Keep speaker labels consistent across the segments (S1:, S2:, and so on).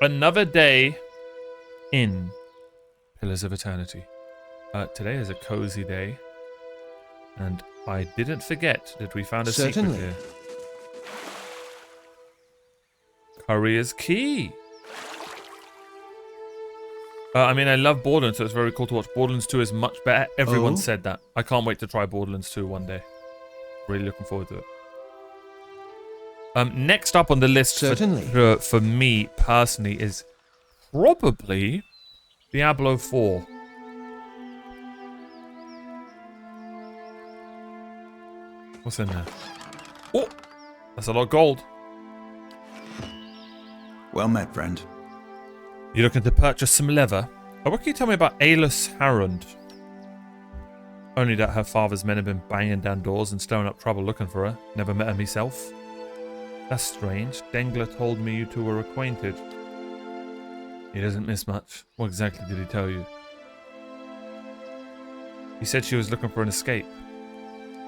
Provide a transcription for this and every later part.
S1: Another day in Pillars of Eternity. Today is a cozy day. And I didn't forget that we found a secret here. Courier's Key. I mean, I love Borderlands, so it's very cool to watch. Borderlands 2 is much better. Everyone said that. I can't wait to try Borderlands 2 one day. Really looking forward to it. Next up on the list for me personally is probably Diablo 4. What's in there? Oh, that's a lot of gold.
S2: Well met, friend.
S1: You looking to purchase some leather? Oh, what can you tell me about Aelus Harund? Only that her father's men have been banging down doors and stirring up trouble looking for her. Never met her myself. That's strange. Dengler told me you two were acquainted. He doesn't miss much. What exactly did he tell you? He said she was looking for an escape.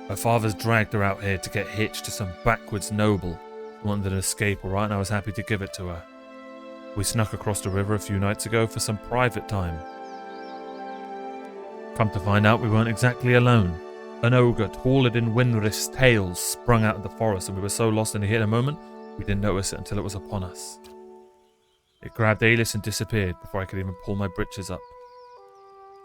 S1: Her father's dragged her out here to get hitched to some backwards noble who wanted an escape, alright, and I was happy to give it to her. We snuck across the river a few nights ago for some private time. Come to find out, we weren't exactly alone. An ogre, taller than Winrith's tails, sprung out of the forest, and we were so lost in the heat of the moment, we didn't notice it until it was upon us. It grabbed Aelus and disappeared before I could even pull my britches up.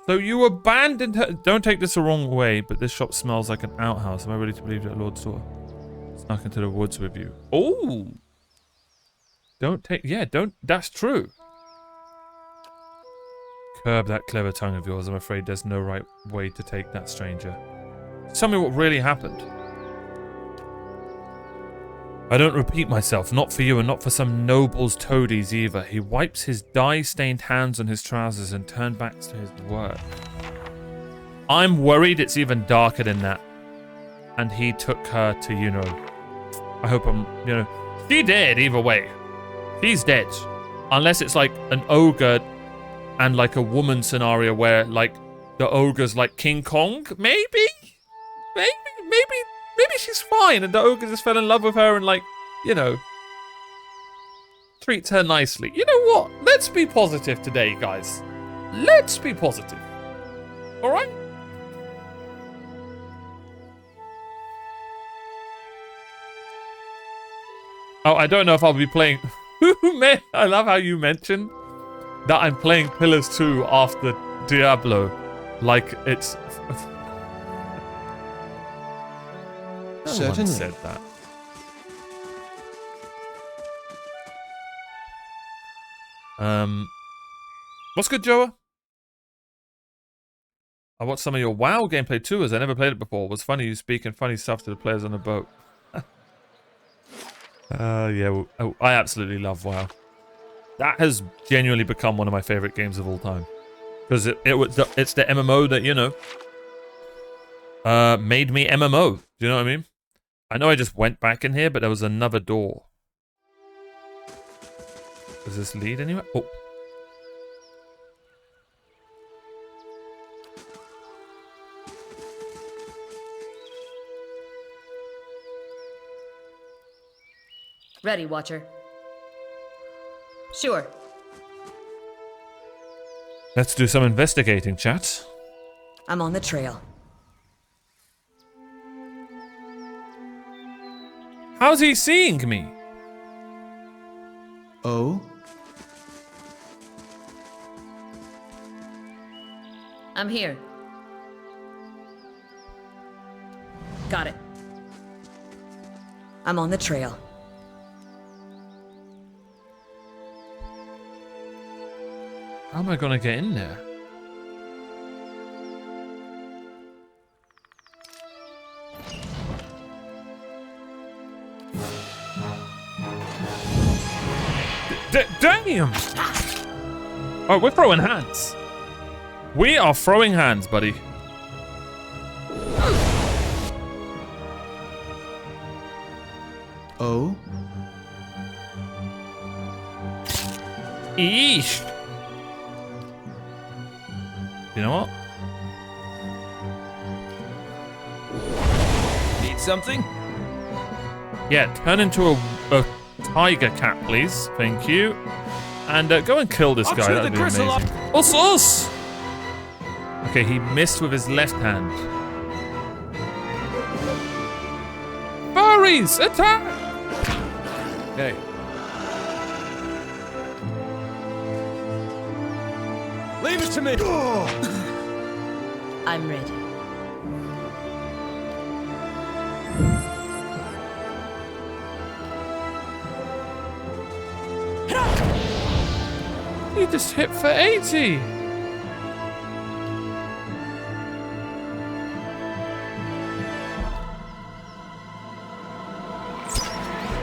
S1: So you abandoned her. Don't take this the wrong way, but this shop smells like an outhouse. Am I ready to believe that Lord's daughter snuck into the woods with you? Oh! That's true. Curb that clever tongue of yours. I'm afraid there's no right way to take that, stranger. Tell me what really happened. I don't repeat myself, not for you and not for some noble's toadies either. He wipes his dye-stained hands on his trousers and turned back to his work. I'm worried it's even darker than that. And he took her to, I hope she dead either way. She's dead. Unless it's like an ogre and like a woman scenario where like the ogre's like King Kong, maybe she's fine and the ogre just fell in love with her and like, treats her nicely. You know what? Let's be positive today, guys. Let's be positive. Alright? Oh, I don't know if I'll be playing... I love how you mentioned that I'm playing Pillars 2 after Diablo. Like it's... Certainly. Said that. What's good, Joa? I watched some of your WoW gameplay too, as I never played it before. It was funny you speaking funny stuff to the players on the boat. Yeah, I absolutely love WoW. That has genuinely become one of my favorite games of all time. Because it's the MMO that, made me MMO. Do you know what I mean? I know I just went back in here, but there was another door. Does this lead anywhere? Oh.
S3: Ready, Watcher. Sure.
S1: Let's do some investigating, chat.
S3: I'm on the trail.
S1: How's he seeing me?
S2: Oh?
S3: I'm here. Got it. I'm on the trail.
S1: How am I gonna get in there? Damn! Oh, we're throwing hands. We are throwing hands, buddy.
S2: Oh?
S1: Eesh! You know what?
S2: Need something?
S1: Yeah, turn into a tiger cat, please. Thank you. And go and kill this
S2: I'll
S1: guy.
S2: chew
S1: That'd
S2: the
S1: be
S2: gristle
S1: amazing. Us! Okay, he missed with his left hand. Furries, attack!
S2: Hey. Leave it to me.
S3: I'm ready.
S1: He just hit for 80.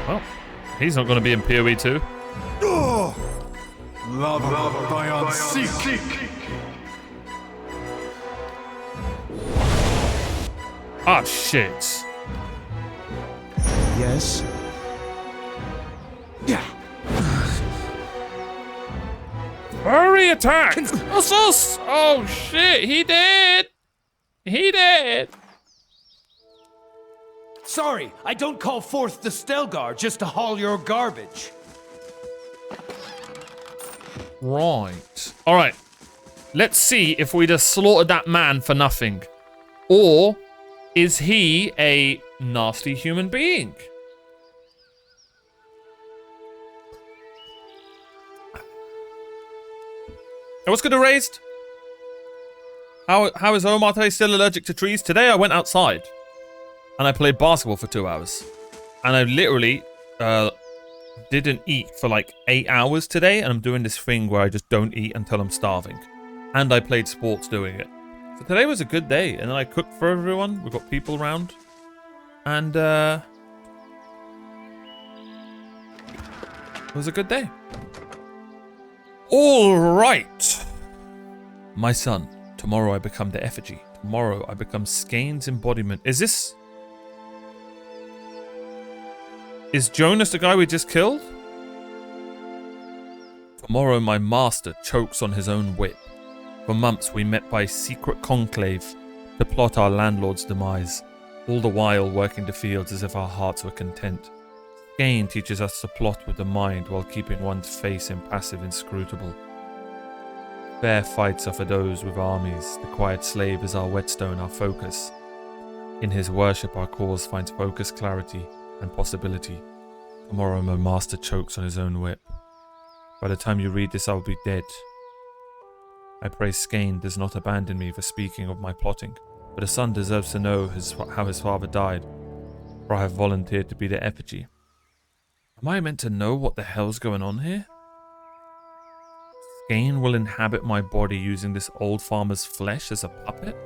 S1: Well, he's not going to be in PoE 2.
S4: Love Dion Seek.
S1: Ah, shit.
S4: Yes. Yeah.
S1: Hurry, attack! Us! Oh, shit, he did! He did!
S2: Sorry, I don't call forth the Stelgar just to haul your garbage.
S1: Right. Alright. Let's see if we just slaughtered that man for nothing. Or is he a nasty human being? Hey, what's good, Erased? How is Omar today? Still allergic to trees? Today I went outside and I played basketball for 2 hours. And I literally didn't eat for like 8 hours today, and I'm doing this thing where I just don't eat until I'm starving. And I played sports doing it. So today was a good day, and then I cooked for everyone. We've got people around. And it was a good day. All right. My son, tomorrow I become the effigy. Tomorrow I become Skane's embodiment. Is Jonas the guy we just killed? Tomorrow my master chokes on his own whip. For months we met by secret conclave to plot our landlord's demise, all the while working the fields as if our hearts were content. Skane teaches us to plot with the mind while keeping one's face impassive, inscrutable. Fair fights are for those with armies. The quiet slave is our whetstone, our focus. In his worship our cause finds focus, clarity, and possibility. Tomorrow my master chokes on his own whip. By the time you read this, I will be dead. I pray Skane does not abandon me for speaking of my plotting, but a son deserves to know how his father died, for I have volunteered to be the effigy. Am I meant to know what the hell's going on here? Skane will inhabit my body using this old farmer's flesh as a puppet?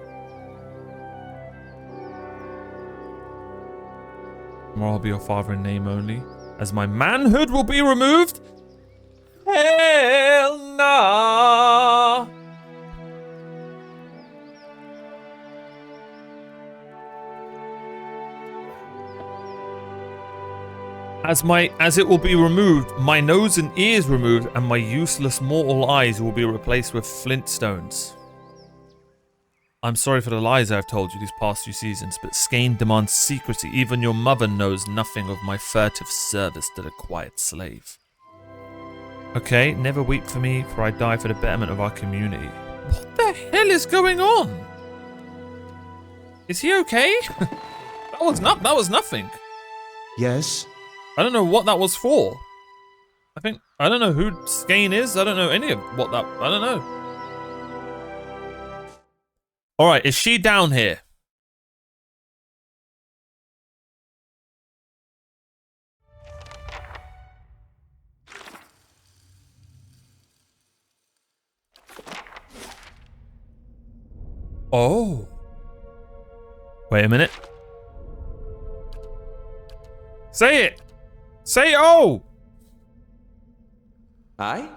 S1: Tomorrow I'll be your father in name only, as my manhood will be removed? Hell nah! As it will be removed, my nose and ears removed, and my useless mortal eyes will be replaced with flintstones. I'm sorry for the lies I've told you these past few seasons, but Skane demands secrecy. Even your mother knows nothing of my furtive service to the quiet slave. Okay, never weep for me, for I die for the betterment of our community. What the hell is going on? Is he okay? That was nothing.
S4: Yes.
S1: I don't know what that was for. I don't know who Skane is. I don't know any of what that... I don't know. Alright, is she down here? Oh. Wait a minute. Say it! Say oh!
S2: Aye?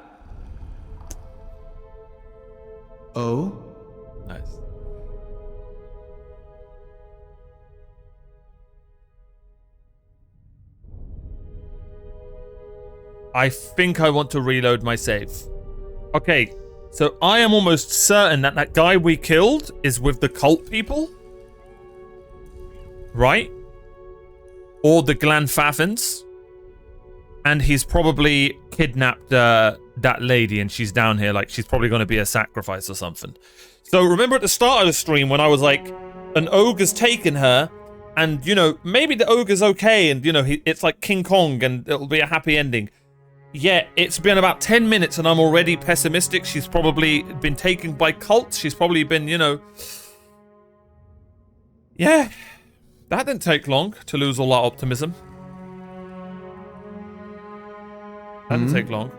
S4: Oh?
S1: Nice. I think I want to reload my save. Okay, so I am almost certain that that guy we killed is with the cult people. Right? Or the Glanfathans. And he's probably kidnapped that lady, and she's down here. Like, she's probably going to be a sacrifice or something. So remember at the start of the stream when I was like, an ogre's taken her, and, you know, maybe the ogre's okay, and, you know, it's like King Kong, and it'll be a happy ending. Yeah, it's been about 10 minutes, and I'm already pessimistic. She's probably been taken by cults. She's probably been, you know... Yeah, that didn't take long to lose all that optimism. That didn't take long.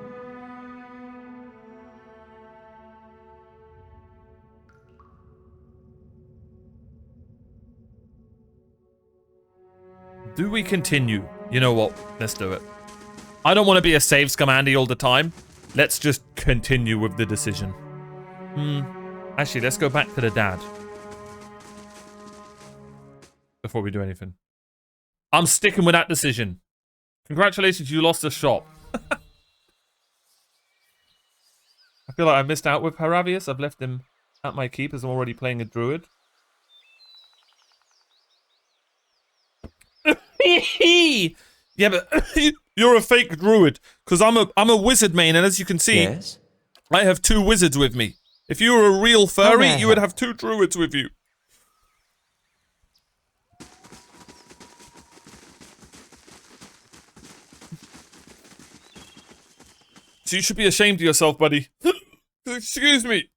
S1: Do we continue? You know what? Let's do it. I don't want to be a saves commandy all the time. Let's just continue with the decision. Actually, let's go back to the dad. Before we do anything. I'm sticking with that decision. Congratulations, you lost a shop. I feel like I missed out with Haravius. I've left him at my keep as I'm already playing a druid. Yeah, but you're a fake druid, because I'm a wizard main, and as you can see,
S5: Yes?
S1: I have 2 wizards with me. If you were a real furry, you would have 2 druids with you. So you should be ashamed of yourself, buddy. Excuse me.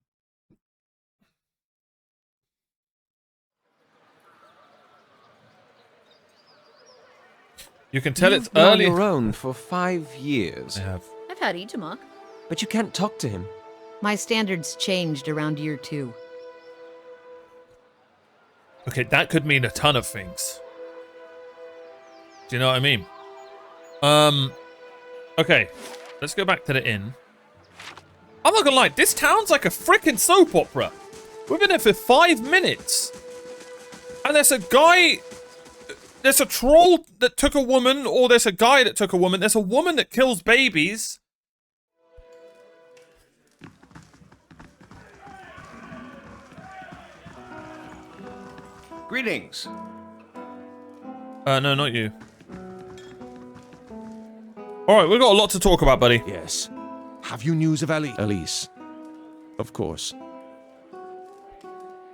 S1: You can tell it's
S5: You've been
S1: early.
S5: on your own for 5 years,
S1: I have.
S3: I've had Itamok.
S5: but you can't talk to him.
S3: My standards changed around year 2.
S1: Okay, that could mean a ton of things. Do you know what I mean? Okay. Let's go back to the inn. I'm not gonna lie, this town's like a freaking soap opera. We've been there for 5 minutes. And there's a guy... There's a troll that took a woman, or there's a guy that took a woman. There's a woman that kills babies.
S2: Greetings.
S1: No, not you. Alright, we've got a lot to talk about, buddy.
S4: Yes. Have you news of Ali?
S5: Elise. Of course.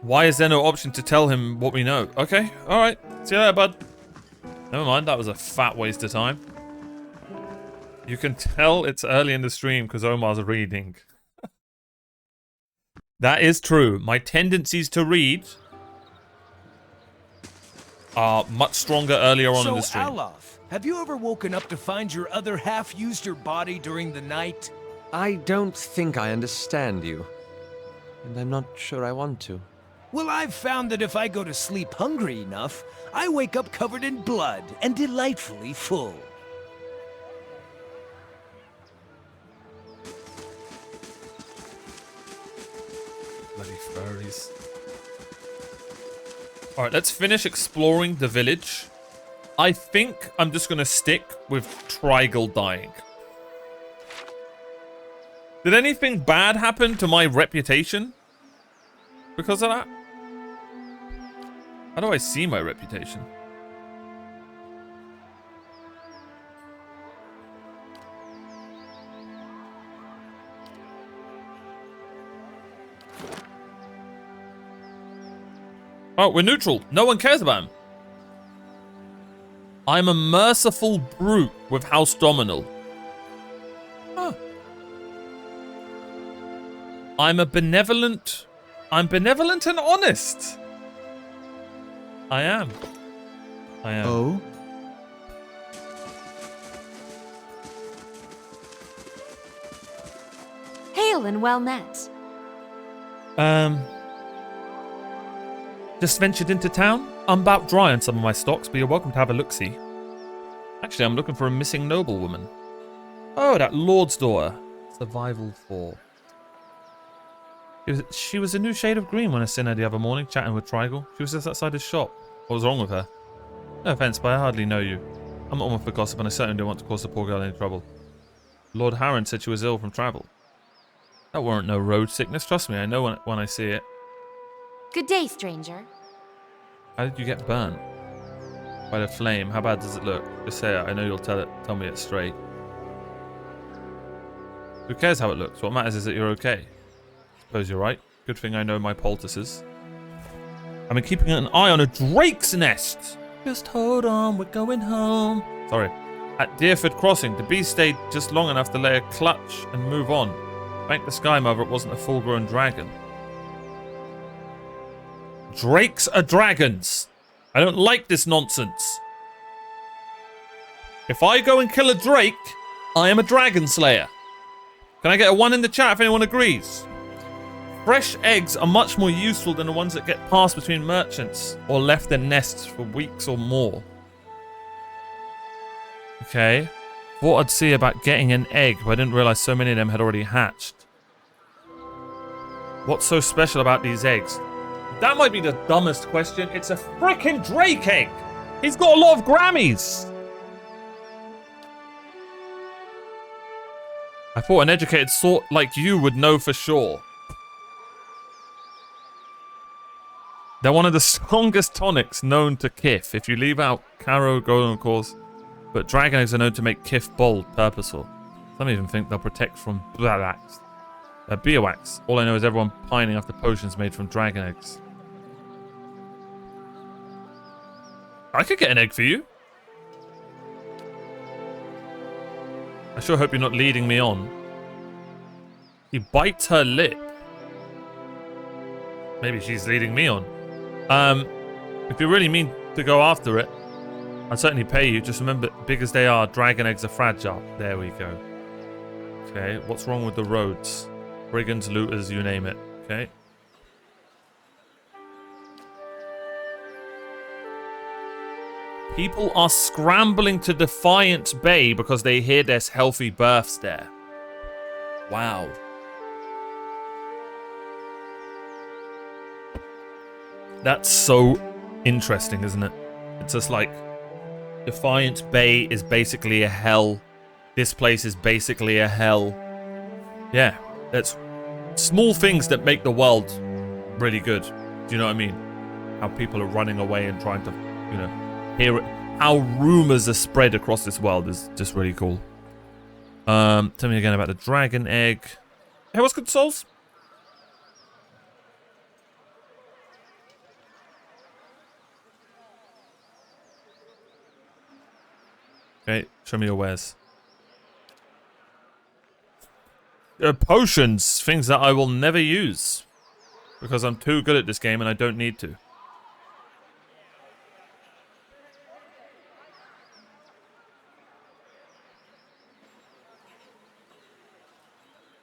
S1: Why is there no option to tell him what we know? Okay, alright. See you later, bud. Never mind, that was a fat waste of time. You can tell it's early in the stream because Omar's reading. That is true. My tendencies to read are much stronger earlier on in the stream.
S2: So, Alaf, have you ever woken up to find your other half used your body during the night?
S5: I don't think I understand you. And I'm not sure I want to.
S2: Well, I've found that if I go to sleep hungry enough, I wake up covered in blood and delightfully full.
S1: Bloody furries. Alright, let's finish exploring the village. I think I'm just going to stick with Trigal dying. Did anything bad happen to my reputation because of that? How do I see my reputation? Oh, we're neutral. No one cares about him. I'm a merciful brute with House Dominal. Huh. I'm benevolent and honest. I am.
S4: Oh?
S6: Hail and well met.
S1: Just ventured into town. I'm about dry on some of my stocks, but you're welcome to have a look-see. Actually, I'm looking for a missing noblewoman. Oh, that Lord's daughter. Survival 4. She was a new shade of green when I seen her the other morning, chatting with Trigal. She was just outside his shop. What was wrong with her? No offense, but I hardly know you. I'm not one for gossip, and I certainly don't want to cause the poor girl any trouble. Lord Harron said she was ill from travel. That weren't no road sickness, trust me, I know when I see it.
S6: Good day, stranger.
S1: How did you get burnt? By the flame, how bad does it look? Just say it, I know you'll tell me it straight. Who cares how it looks? What matters is that you're okay. Suppose you're right. Good thing I know my poultices. I've been keeping an eye on a drake's nest. Just hold on, we're going home. Sorry. At Deerford Crossing, the beast stayed just long enough to lay a clutch and move on. Thank the Sky Mother it wasn't a full-grown dragon. Drakes are dragons. I don't like this nonsense. If I go and kill a drake, I am a dragon slayer. Can I get a 1 in the chat if anyone agrees? Fresh eggs are much more useful than the ones that get passed between merchants or left in nests for weeks or more. Okay. Thought I'd see about getting an egg, but I didn't realize so many of them had already hatched. What's so special about these eggs? That might be the dumbest question. It's a frickin' drake egg! He's got a lot of Grammys! I thought an educated sort like you would know for sure. They're one of the strongest tonics known to Kif. If you leave out Caro, Golden, of course. But dragon eggs are known to make Kif bold, purposeful. Some even think they'll protect from Blawax. Beerwax. All I know is everyone pining after potions made from dragon eggs. I could get an egg for you. I sure hope you're not leading me on. He bites her lip. Maybe she's leading me on. If you really mean to go after it, I'll certainly pay you. Just remember, big as they are, dragon eggs are fragile. There we go. Okay, what's wrong with the roads? Brigands, looters, you name it. Okay. People are scrambling to Defiance Bay because they hear there's healthy births there. Wow. That's so interesting, isn't it? It's just like Defiance Bay is basically a hell. This place is basically a hell. Yeah, that's small things that make the world really good. Do you know what I mean? How people are running away and trying to, you know, hear it. How rumors are spread across this world is just really cool. Tell me again about the dragon egg. Hey, what's good, souls? Okay, show me your wares. Potions, things that I will never use. Because I'm too good at this game and I don't need to.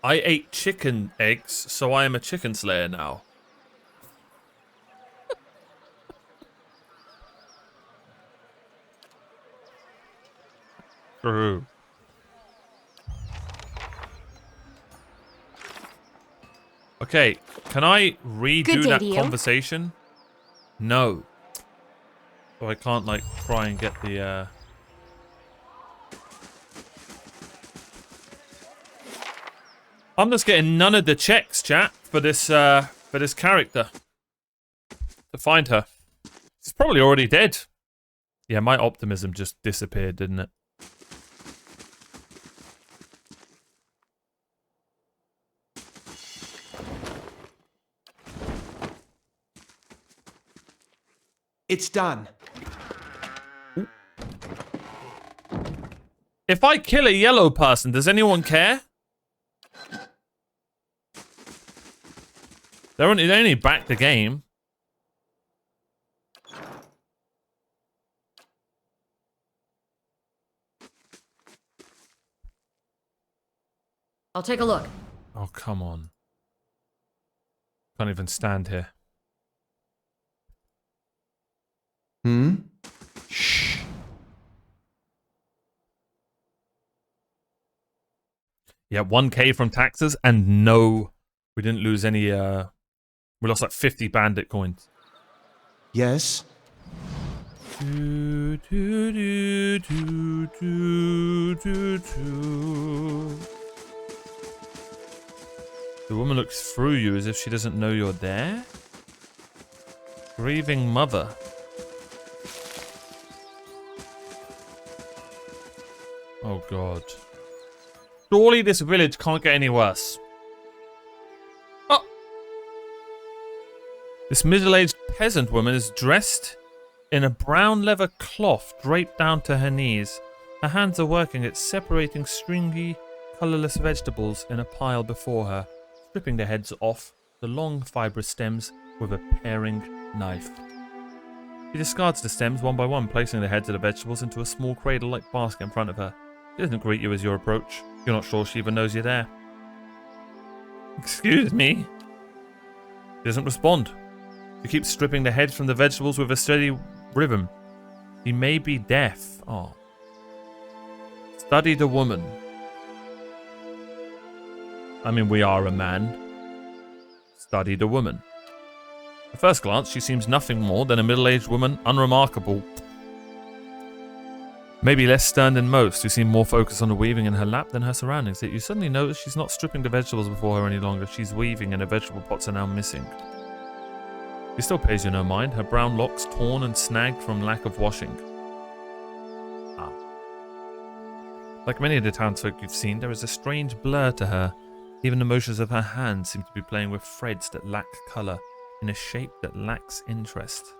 S1: I ate chicken eggs, so I am a chicken slayer now. True. Okay, can I redo that conversation? No. So I can't, like, try and get the, I'm just getting none of the checks, chat, for this character. To find her. She's probably already dead. Yeah, my optimism just disappeared, didn't it?
S4: It's done.
S1: If I kill a yellow person, does anyone care? They only back the game.
S3: I'll take a look.
S1: Oh, come on. Can't even stand here.
S4: Shh.
S1: Yeah, 1K from taxes, and no, we didn't lose any, we lost like 50 bandit coins.
S4: Yes?
S1: Do, do, do, do, do, do, do. The woman looks through you as if she doesn't know you're there. Grieving mother. Oh, God. Surely this village can't get any worse. Oh! This middle-aged peasant woman is dressed in a brown leather cloth draped down to her knees. Her hands are working at separating stringy, colourless vegetables in a pile before her, stripping the heads off the long fibrous stems with a paring knife. She discards the stems one by one, placing the heads of the vegetables into a small cradle-like basket in front of her. She doesn't greet you as you approach. You're not sure she even knows you're there. Excuse me? She doesn't respond. She keeps stripping the heads from the vegetables with a steady rhythm. She may be deaf. Oh. Study the woman. I mean, we are a man. Study the woman. At first glance, she seems nothing more than a middle-aged woman, unremarkable. Maybe less stern than most, who seem more focused on the weaving in her lap than her surroundings. Yet you suddenly notice she's not stripping the vegetables before her any longer. She's weaving and the vegetable pots are now missing. She still pays you no mind, her brown locks torn and snagged from lack of washing. Like many of the townsfolk you've seen, there is a strange blur to her. Even the motions of her hands seem to be playing with threads that lack colour, in a shape that lacks interest.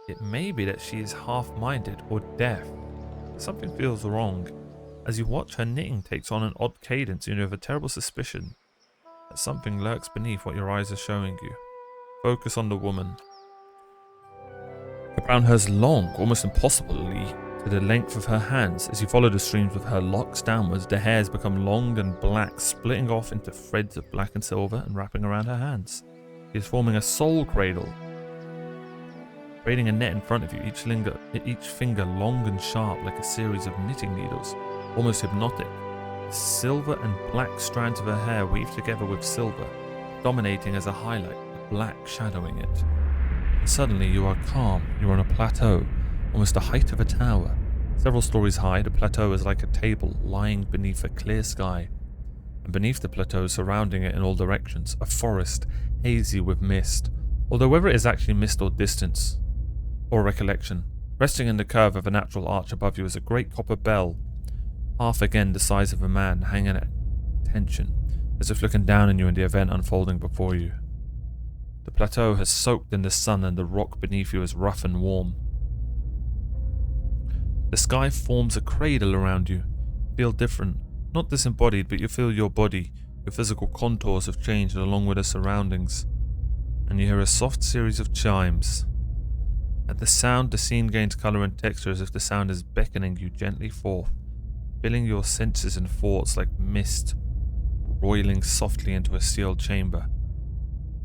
S1: It may be that she is half-minded or deaf. Something feels wrong. As you watch, her knitting takes on an odd cadence, and you have a terrible suspicion that something lurks beneath what your eyes are showing you. Focus on the woman. Her brown hair is long, almost impossibly, to the length of her hands. As you follow the streams of her locks downwards, the hairs become long and black, splitting off into threads of black and silver and wrapping around her hands. She is forming a soul cradle, creating a net in front of you, each finger long and sharp like a series of knitting needles, almost hypnotic. Silver and black strands of her hair weave together with silver, dominating as a highlight, the black shadowing it. And suddenly you are calm. You are on a plateau, almost the height of a tower. Several stories high, the plateau is like a table lying beneath a clear sky. And beneath the plateau, surrounding it in all directions, a forest, hazy with mist. Although whether it is actually mist or distance, or recollection, resting in the curve of a natural arch above you is a great copper bell, half again the size of a man, hanging at attention, as if looking down on you in the event unfolding before you. The plateau has soaked in the sun and the rock beneath you is rough and warm. The sky forms a cradle around you. You feel different. Not disembodied, but you feel your body. Your physical contours have changed along with the surroundings. And you hear a soft series of chimes. At the sound, the scene gains colour and texture as if the sound is beckoning you gently forth, filling your senses and thoughts like mist, roiling softly into a sealed chamber.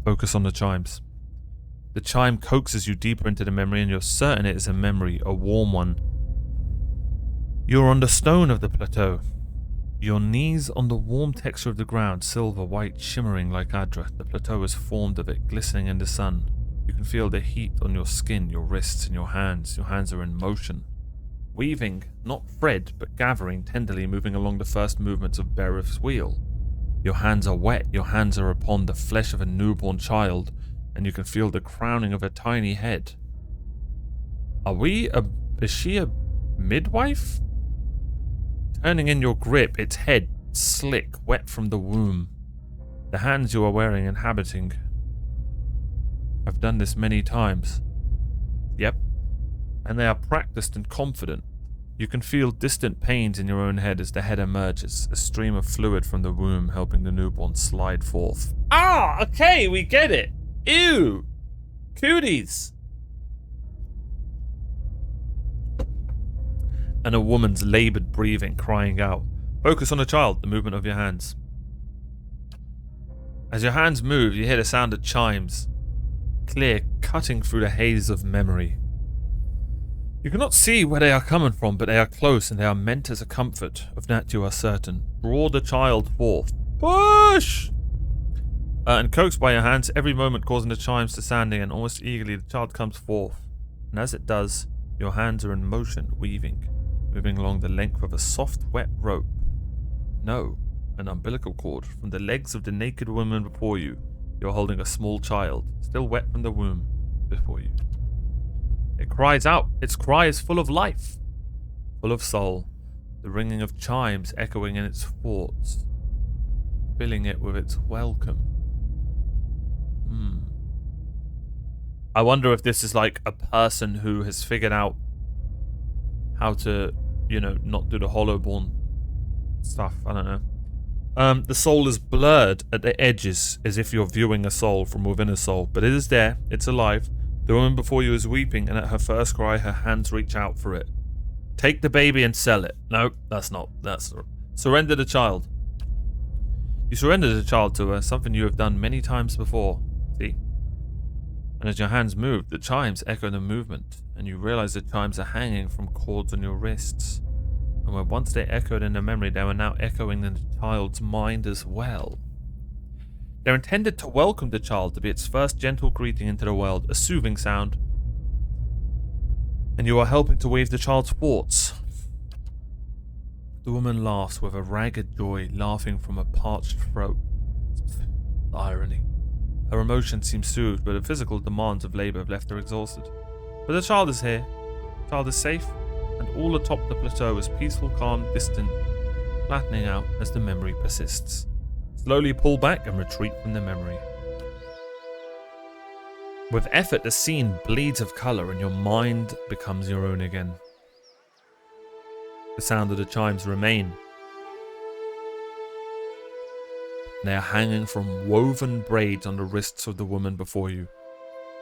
S1: Focus on the chimes. The chime coaxes you deeper into the memory, and you're certain it is a memory, a warm one. You're on the stone of the plateau. Your knees on the warm texture of the ground, silver, white, shimmering like Adra. The plateau is formed of it, glistening in the sun. You can feel the heat on your skin, your wrists and your hands. Your hands are in motion. Weaving, not thread, but gathering, tenderly moving along the first movements of Bereth's wheel. Your hands are wet, your hands are upon the flesh of a newborn child, and you can feel the crowning of a tiny head. Is she a midwife? Turning in your grip, its head slick, wet from the womb. The hands you are wearing inhabiting have done this many times. Yep. And they are practiced and confident. You can feel distant pains in your own head as the head emerges, a stream of fluid from the womb helping the newborn slide forth. Ah, okay, we get it. Ew. Cooties. And a woman's laboured breathing, crying out. Focus on the child, the movement of your hands. As your hands move, you hear the sound of chimes, clear, cutting through the haze of memory. You cannot see where they are coming from, but they are close, and they are meant as a comfort. Of that you are certain. Draw the child forth. Push! And coaxed by your hands, every moment causing the chimes to sound again. Almost eagerly, the child comes forth. And as it does, your hands are in motion, weaving, moving along the length of a soft, wet rope. No, an umbilical cord. From the legs of the naked woman before you, you're holding a small child, still wet from the womb, before you. It cries out. Its cry is full of life, full of soul. the ringing of chimes echoing in its forts, filling it with its welcome. I wonder if this is like a person who has figured out how to, you know, not do the Hollowborn stuff. I don't know. The soul is blurred at the edges, as if you're viewing a soul from within a soul. But it is there. It's alive. The woman before you is weeping, and at her first cry, her hands reach out for it. Take the baby and sell it. No, that's not. That's... Surrender the child. You surrender the child to her, something you have done many times before. See? And as your hands move, the chimes echo the movement, and you realize the chimes are hanging from cords on your wrists. And where once they echoed in the memory, they were now echoing in the child's mind as well. They're intended to welcome the child, to be its first gentle greeting into the world, a soothing sound. And you are helping to weave the child's thoughts. The woman laughs with a ragged joy, laughing from a parched throat. The irony. Her emotion seems soothed, but the physical demands of labor have left her exhausted. But the child is here. The child is safe, and all atop the plateau is peaceful, calm, distant, flattening out as the memory persists. Slowly pull back and retreat from the memory. With effort, the scene bleeds of color, and your mind becomes your own again. The sound of the chimes remain. They are hanging from woven braids on the wrists of the woman before you.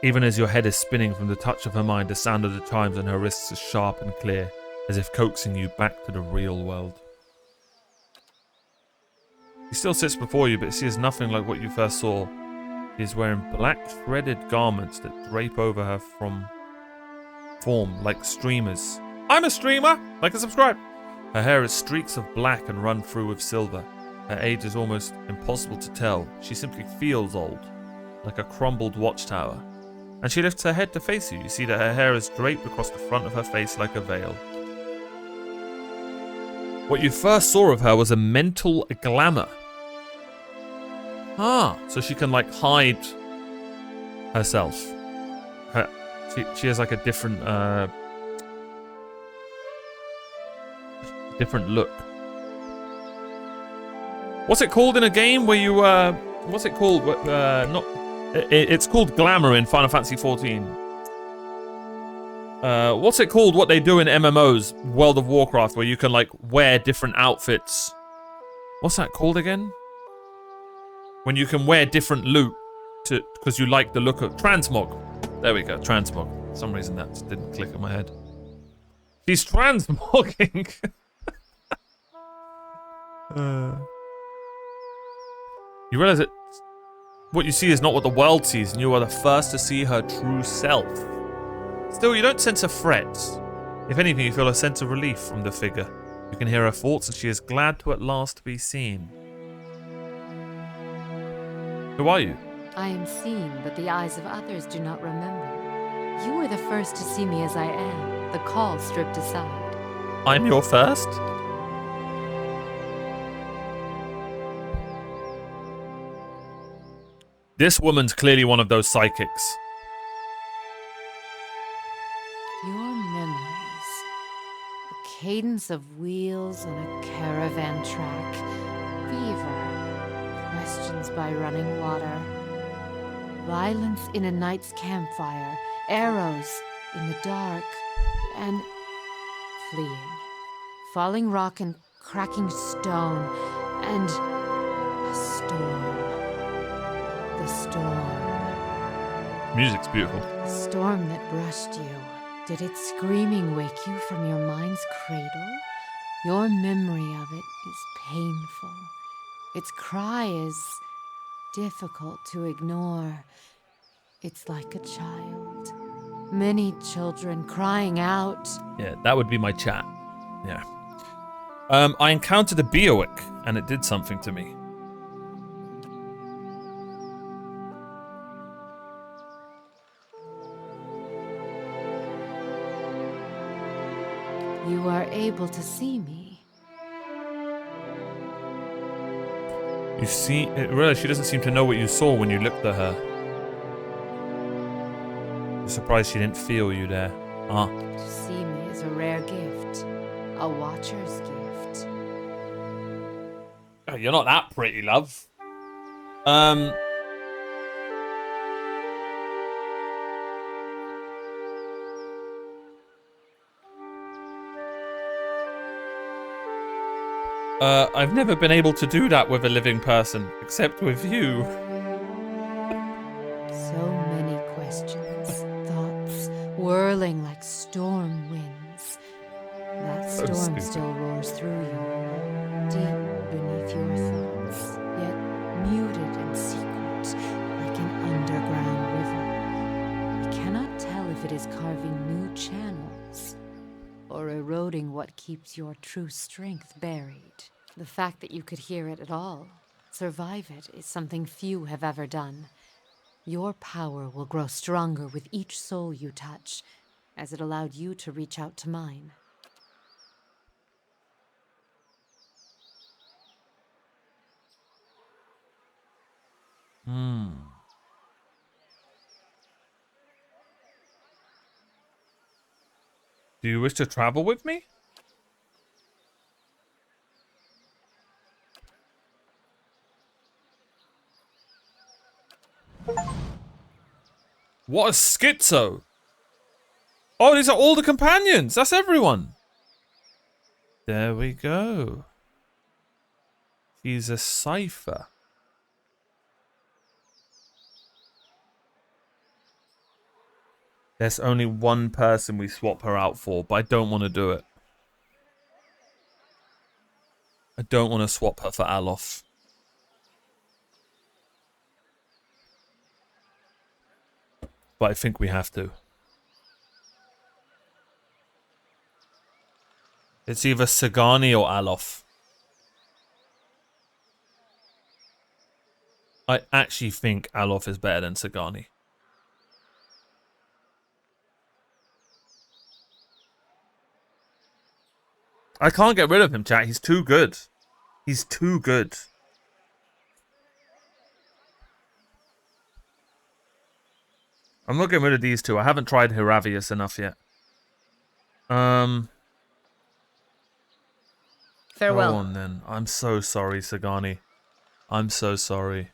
S1: Even as your head is spinning from the touch of her mind, the sound of the chimes on her wrists is sharp and clear, as if coaxing you back to the real world. He still sits before you, but she is nothing like what you first saw. She is wearing black threaded garments that drape over her from form like streamers. I'm a streamer! Like and subscribe! Her hair is streaks of black and run through with silver. Her age is almost impossible to tell. She simply feels old, like a crumbled watchtower. And she lifts her head to face you. You see that her hair is draped across the front of her face like a veil. What you first saw of her was a mental glamour. So she can like hide herself. She has like a different look. What's it called in a game where you what's it called? It's called glamour in Final Fantasy XIV. What's it called? What they do in MMOs, World of Warcraft, where you can like wear different outfits. What's that called again? When you can wear different loot because you like the look of transmog. There we go, transmog. For some reason that just didn't click in my head. She's transmogging. You realize that what you see is not what the world sees, and you are the first to see her true self. Still, you don't sense a threat. If anything, you feel a sense of relief from the figure. You can hear her thoughts, and she is glad to at last be seen. Who are you?
S6: I am seen, but the eyes of others do not remember. You were the first to see me as I am, the call stripped aside.
S1: I'm your first? This woman's clearly one of those psychics.
S6: Your memories. The cadence of wheels on a caravan track. Fever. Questions by running water. Violence in a night's campfire. Arrows in the dark. And fleeing. Falling rock and cracking stone. And a storm. The storm.
S1: Music's beautiful.
S6: The storm that brushed you. Did its screaming wake you from your mind's cradle? Your memory of it is painful. Its cry is difficult to ignore. It's like a child. Many children crying out.
S1: Yeah, that would be my chat. Yeah. I encountered a Beowick, and it did something to me.
S6: You are able to see me.
S1: You see, really, she doesn't seem to know what you saw when you looked at her. You're surprised she didn't feel you there.
S6: To see me is a rare gift. A watcher's gift.
S1: Oh, you're not that pretty, love. I've never been able to do that with a living person, except with you.
S6: So many questions, thoughts whirling like storm winds. That
S1: So
S6: storm
S1: stupid.
S6: still roars through you, deep beneath your thoughts, yet muted and secret, like an underground river. You cannot tell if it is carving new channels or eroding what keeps your true strength buried. The fact that you could hear it at all, survive it, is something few have ever done. Your power will grow stronger with each soul you touch, as it allowed you to reach out to mine.
S1: Do you wish to travel with me? What a schizo! Oh, these are all the companions! That's everyone! There we go. He's a cipher. There's only one person we swap her out for, but I don't want to do it. I don't want to swap her for Alof. But I think we have to. It's either Sagani or Alof. I actually think Alof is better than Sagani. I can't get rid of him, chat. He's too good. He's too good. I'm not getting rid of these two. I haven't tried Hiravius enough yet.
S3: Farewell.
S1: Go on then. I'm so sorry, Sagani. I'm so sorry.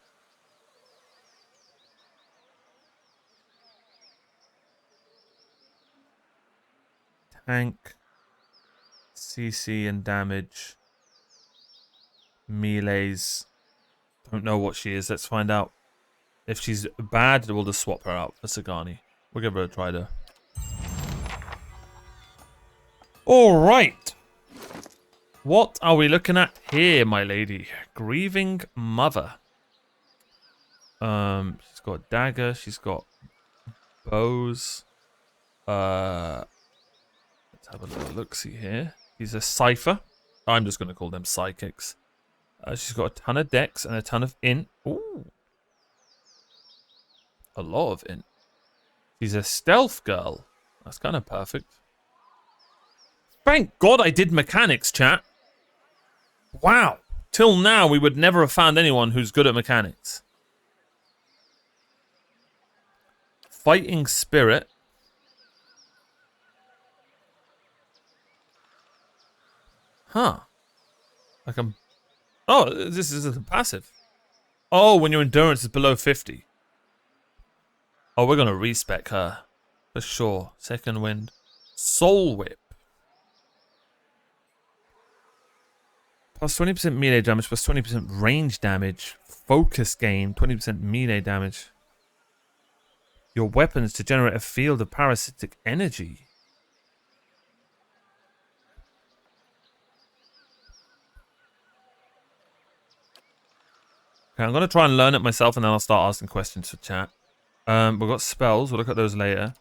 S1: Tank. CC and damage. Melees. Don't know what she is. Let's find out. If she's bad, we'll just swap her out for Sagani. We'll give her a try though. Alright. What are we looking at here, my lady? Grieving mother. She's got a dagger. She's got bows. Let's have a little look-see here. He's a cipher. I'm just going to call them psychics. She's got a ton of dex and a ton of int. Ooh. A lot of int. She's a stealth girl. That's kind of perfect. Thank God I did mechanics, chat. Wow. Till now, we would never have found anyone who's good at mechanics. Fighting spirit. Huh. Like I'm... Oh, this is a passive. Oh, when your endurance is below 50. Oh, we're going to respec her. For sure. Second wind. Soul Whip. Plus 20% melee damage, plus 20% range damage. Focus gain, 20% melee damage. Your weapons to generate a field of parasitic energy. Okay, I'm going to try and learn it myself and then I'll start asking questions for chat. We've got spells. We'll look at those later.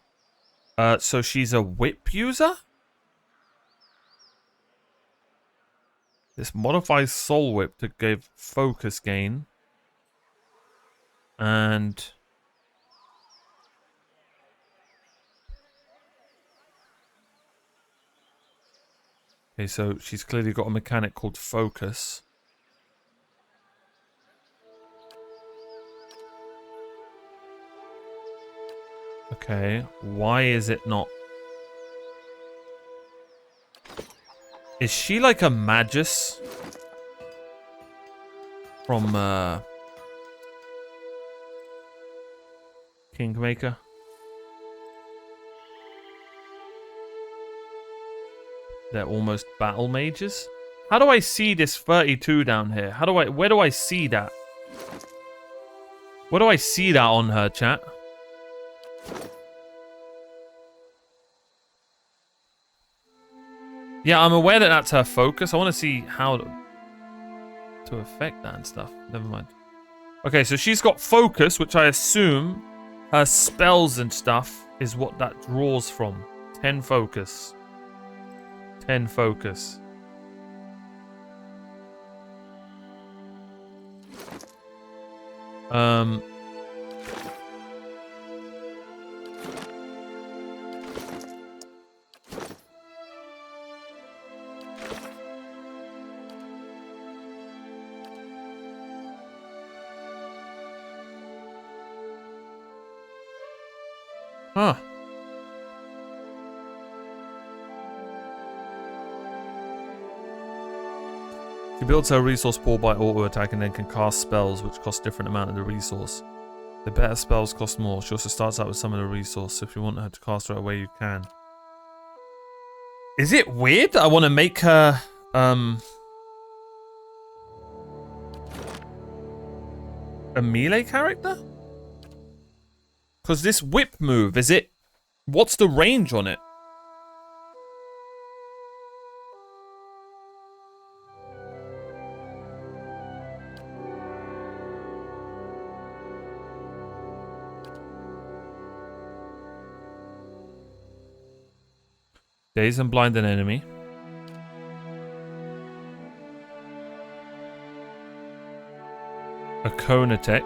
S1: So she's a whip user? This modifies Soul Whip to give focus gain. And... Okay, so she's clearly got a mechanic called Focus. Okay, why is it not... Is she like a magus? from Kingmaker. They're almost battle mages. How do I see this 32 down here? Where do I see that? Where do I see that on her, chat? Yeah, I'm aware that that's her focus. I want to see how to affect that and stuff. Never mind. Okay, so she's got focus, which I assume her spells and stuff is what that draws from. 10 focus. 10 focus. Huh. She builds her resource pool by auto attack and then can cast spells which cost different amount of the resource. The better spells cost more. She also starts out with some of the resource, so if you want her to cast right away, you can. Is it weird that I want to make her a melee character? Because this whip move, what's the range on it? Daze and blind an enemy. A cone attack.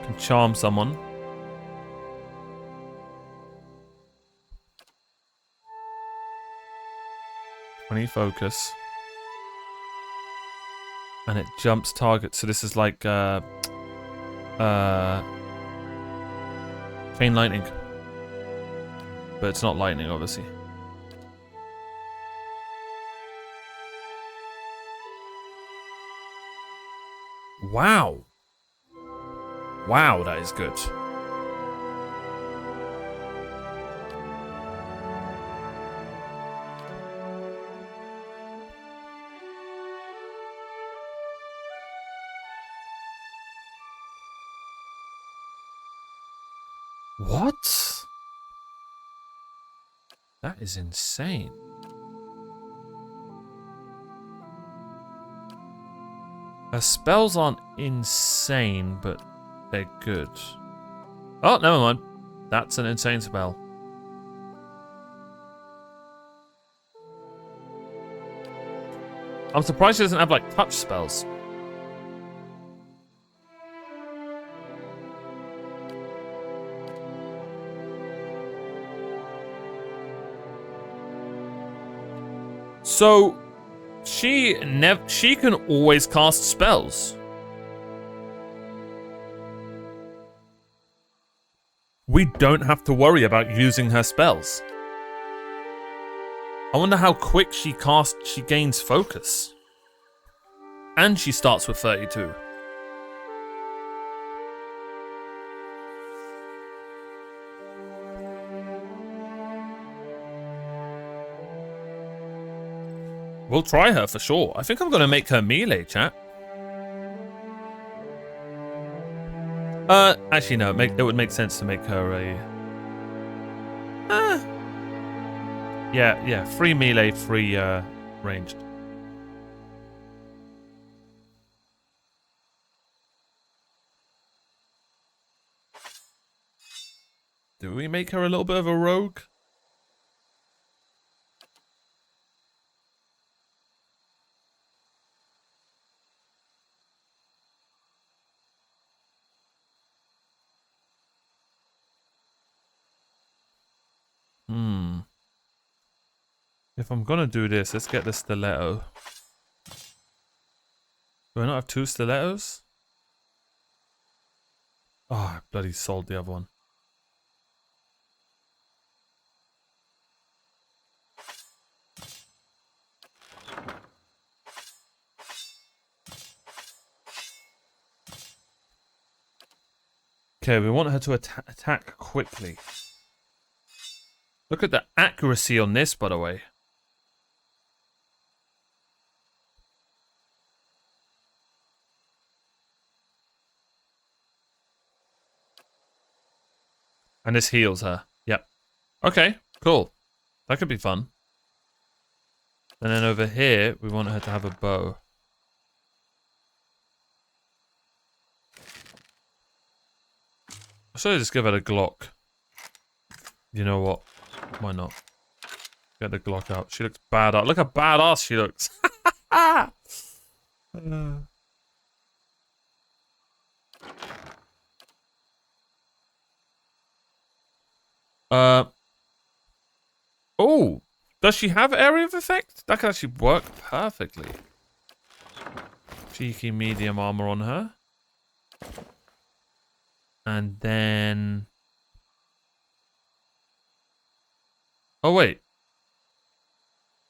S1: Can charm someone. Twenty focus. And it jumps target. So this is like Chain lightning. But it's not lightning, obviously. Wow. Wow, that is good. What? That is insane. Her spells aren't insane, but they're good. Oh, never mind. That's an insane spell. I'm surprised she doesn't have, like, touch spells. So, she can always cast spells. We don't have to worry about using her spells. I wonder how quick she gains focus. And she starts with 32. We'll try her for sure. I think I'm going to make her melee, chat. Actually, no. It would make sense to make her a... Yeah. Free melee, free ranged. Do we make her a little bit of a rogue? If I'm gonna do this, let's get the stiletto. Do I not have 2 stilettos? Oh, I bloody sold the other one. Okay, we want her to attack quickly. Look at the accuracy on this, by the way. And this heals her. Yep. Okay, cool. That could be fun. And then over here, we want her to have a bow. I'll just give her a Glock. You know what? Why not? Get the Glock out. She looks badass. Look how badass she looks. Oh, does she have area of effect? That could actually work perfectly. Cheeky medium armor on her. And then... Oh, wait.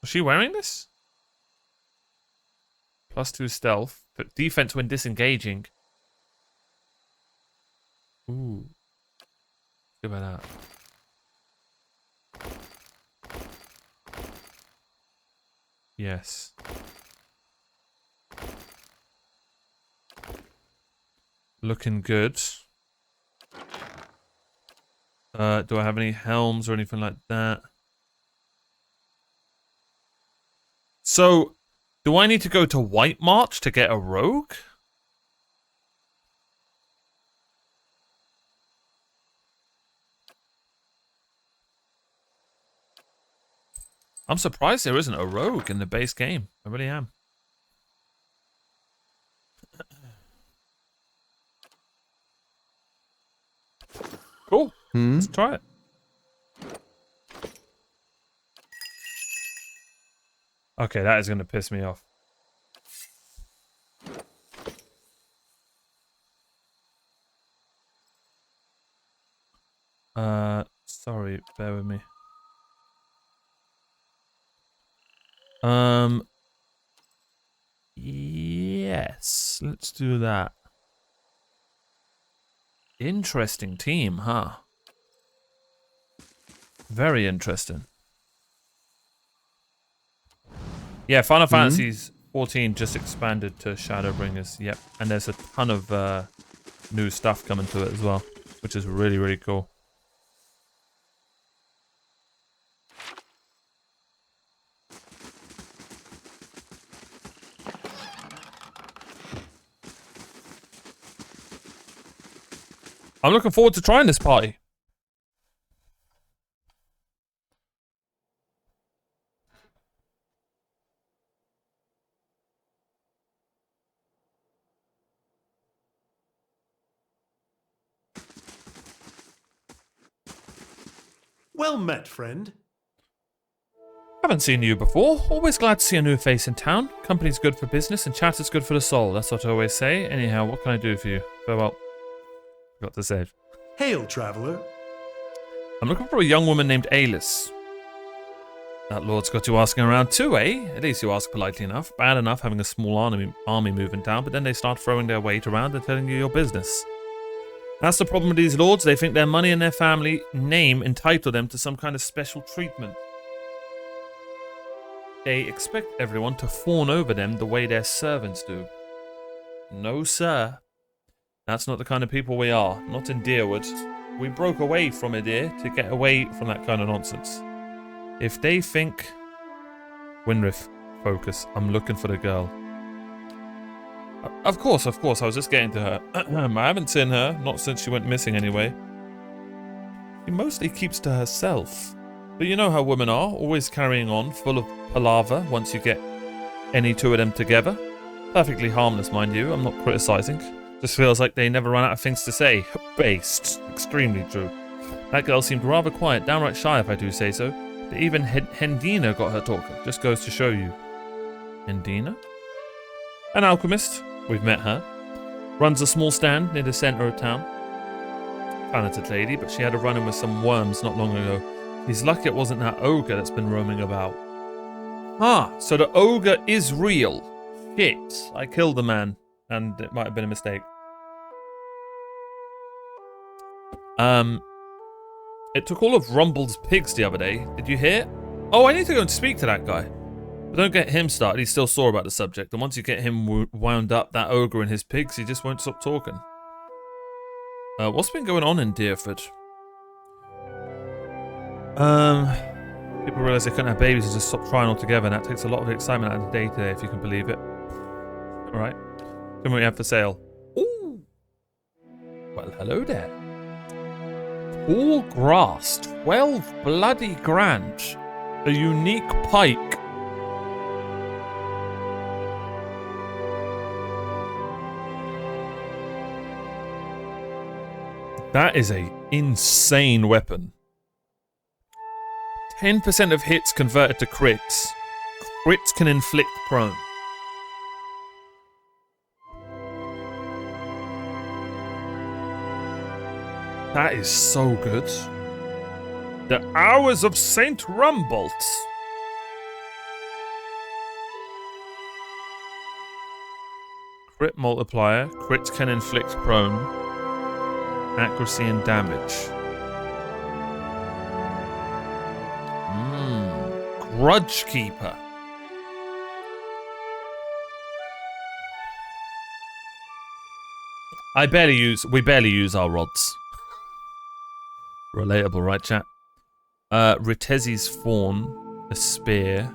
S1: Was she wearing this? +2 stealth. But defense when disengaging. Ooh. Give her that. Yes. Looking good. Do I have any helms or anything like that? So, do I need to go to White March to get a rogue? I'm surprised there isn't a rogue in the base game. I really am. Cool. Let's try it. Okay, that is going to piss me off. Sorry, bear with me. Yes, let's do that. Interesting team, huh? Very interesting. Yeah, Final Fantasy's 14 just expanded to Shadowbringers. Yep, and there's a ton of new stuff coming to it as well, which is really, really cool. I'm looking forward to trying this party.
S7: Well met, friend.
S1: Haven't seen you before. Always glad to see a new face in town. Company's good for business and chat is good for the soul. That's what I always say. Anyhow, what can I do for you? Farewell. Forgot to save.
S7: Hail, traveler.
S1: I'm looking for a young woman named Alice. That lord's got you asking around too, eh? At least you ask politely enough. Bad enough having a small army move in town, but then they start throwing their weight around and telling you your business. That's the problem with these lords. They think their money and their family name entitle them to some kind of special treatment. They expect everyone to fawn over them the way their servants do. No, sir. That's not the kind of people we are. Not in Deerwood. We broke away from it here to get away from that kind of nonsense. If they think... Winriff, focus. I'm looking for the girl. Of course. I was just getting to her. I haven't seen her. Not since she went missing anyway. She mostly keeps to herself. But you know how women are. Always carrying on, full of palaver once you get any two of them together. Perfectly harmless, mind you. I'm not criticizing. Just feels like they never run out of things to say. Based. Extremely true. That girl seemed rather quiet, downright shy if I do say so. But even Hendina got her talking. Just goes to show you. Hendina? An alchemist. We've met her. Runs a small stand near the centre of town. Talented lady, but she had a run-in with some worms not long ago. He's lucky it wasn't that ogre that's been roaming about. Ah, so the ogre is real. Shit. I killed the man, and it might have been a mistake. It took all of Rumble's pigs the other day. Did you hear? Oh, I need to go and speak to that guy. But don't get him started. He's still sore about the subject. And once you get him wound up, that ogre and his pigs, he just won't stop talking. What's been going on in Deerford? People realize they couldn't have babies and just stop trying altogether, and that takes a lot of the excitement out of the day today, if you can believe it. Alright. Then we have for sale. Ooh. Well, hello there. Tall grass, 12 bloody grand. A unique pike. That is a insane weapon. 10% of hits converted to crits. Crits can inflict prone. That is so good. The Hours of Saint Rumbolt. Crit multiplier. Crits can inflict prone. Accuracy and damage. Grudge Keeper. We barely use our rods. Relatable, right, chat? Ritezzi's Fawn, a spear.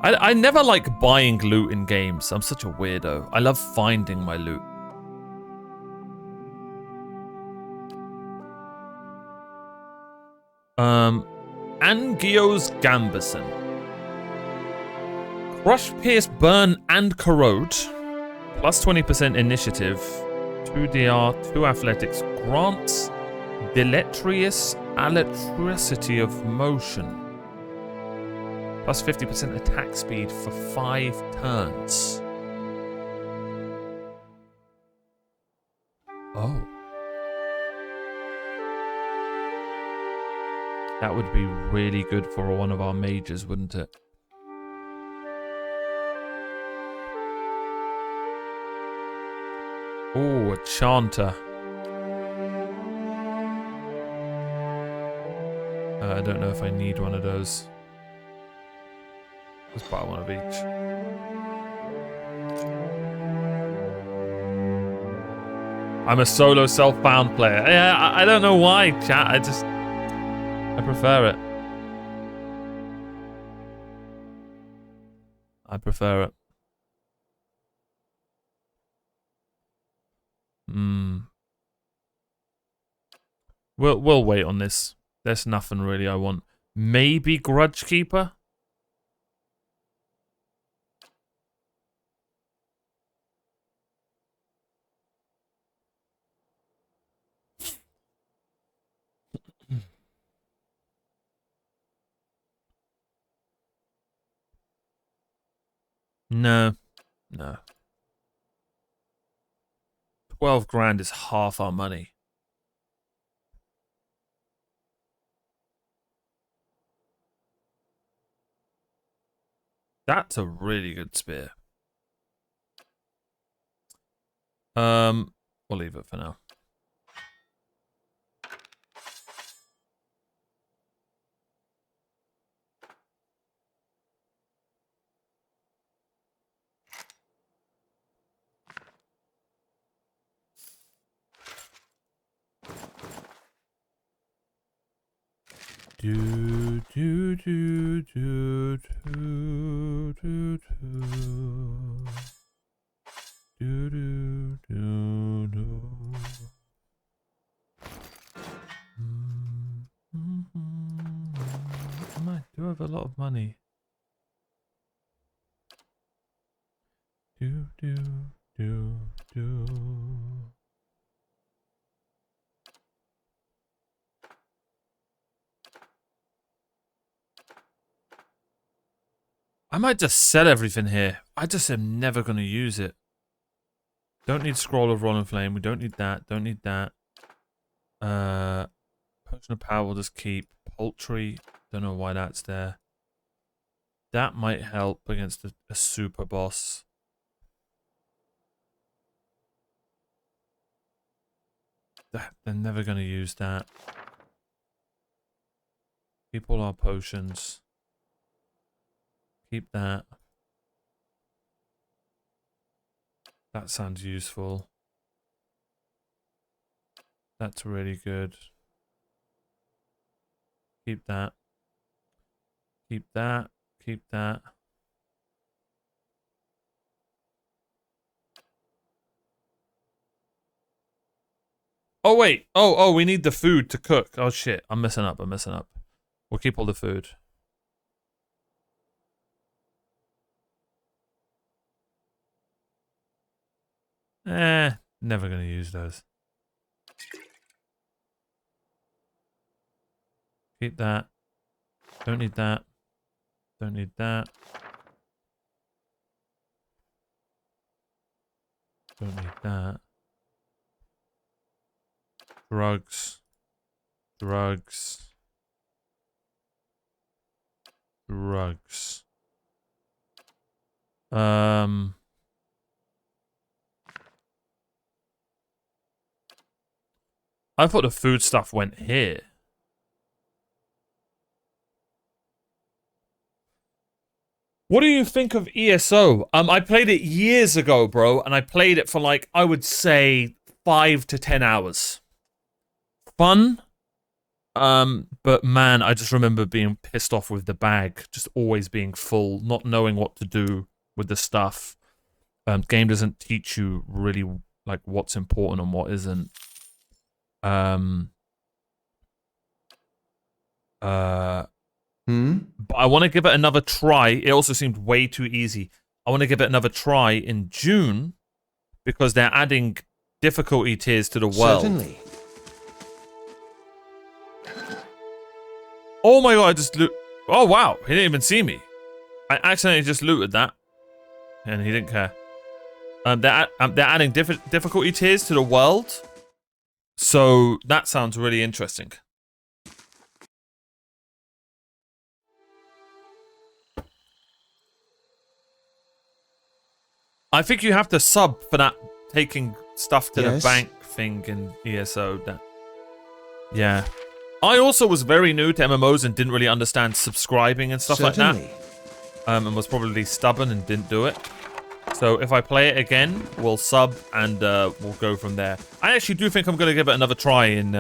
S1: I never like buying loot in games. I'm such a weirdo. I love finding my loot. Angio's Gambison. Crush, Pierce, Burn, and Corrode. Plus 20% initiative. 2 DR, 2 athletics. Grants deleterious electricity of motion. Plus 50% attack speed for 5 turns. Oh. That would be really good for one of our mages, wouldn't it? Oh, a chanter. I don't know if I need one of those. Let's buy one of each. I'm a solo self-bound player. Yeah, I don't know why, chat. I prefer it. I prefer it. We'll wait on this. There's nothing really I want. Maybe Grudge Keeper? No. 12 grand is half our money. That's a really good spear. We'll leave it for now. Do do do do do do do do do do do. I do have a lot of money. Do do do do. I might just sell everything here. I just am never going to use it. Don't need Scroll of Rolling Flame. We don't need that. Don't need that. Potion of Power we'll just keep. Poultry. Don't know why that's there. That might help against a super boss. They're never going to use that. Keep all our potions. Keep that. That sounds useful. That's really good. Keep that. Keep that. Keep that. Oh, wait. Oh, we need the food to cook. Oh, shit. I'm messing up. We'll keep all the food. Never gonna use those. Keep that. Don't need that. Don't need that. Don't need that. Drugs. Drugs. Drugs. I thought the food stuff went here. What do you think of ESO? I played it years ago, bro, and I played it for like, I would say 5 to 10 hours. Fun. But man, I just remember being pissed off with the bag, just always being full, not knowing what to do with the stuff. Game doesn't teach you really like what's important and what isn't. But I want to give it another try. It also seemed way too easy. I want to give it another try in June because they're adding difficulty tiers to the world.
S4: Certainly.
S1: Oh my god, I just loot. Oh wow, he didn't even see me. I accidentally just looted that. And he didn't care. They're adding difficulty tiers to the world. So that sounds really interesting. I think you have to sub for that taking stuff to the bank thing in ESO. That, yeah. I also was very new to MMOs and didn't really understand subscribing and stuff like that. And was probably stubborn and didn't do it. So if I play it again, we'll sub and we'll go from there. I actually do think I'm going to give it another try in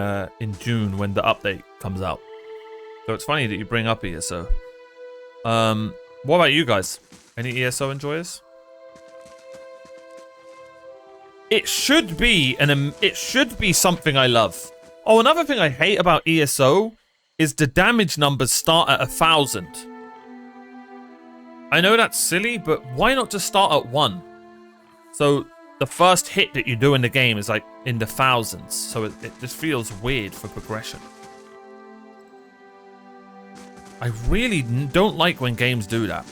S1: June when the update comes out. So it's funny that you bring up ESO. What about you guys? Any ESO enjoyers? It should be something I love. Oh, another thing I hate about ESO is the damage numbers start at 1,000. I know that's silly, but why not just start at 1? So the first hit that you do in the game is like in the thousands. So it just feels weird for progression. I really don't like when games do that.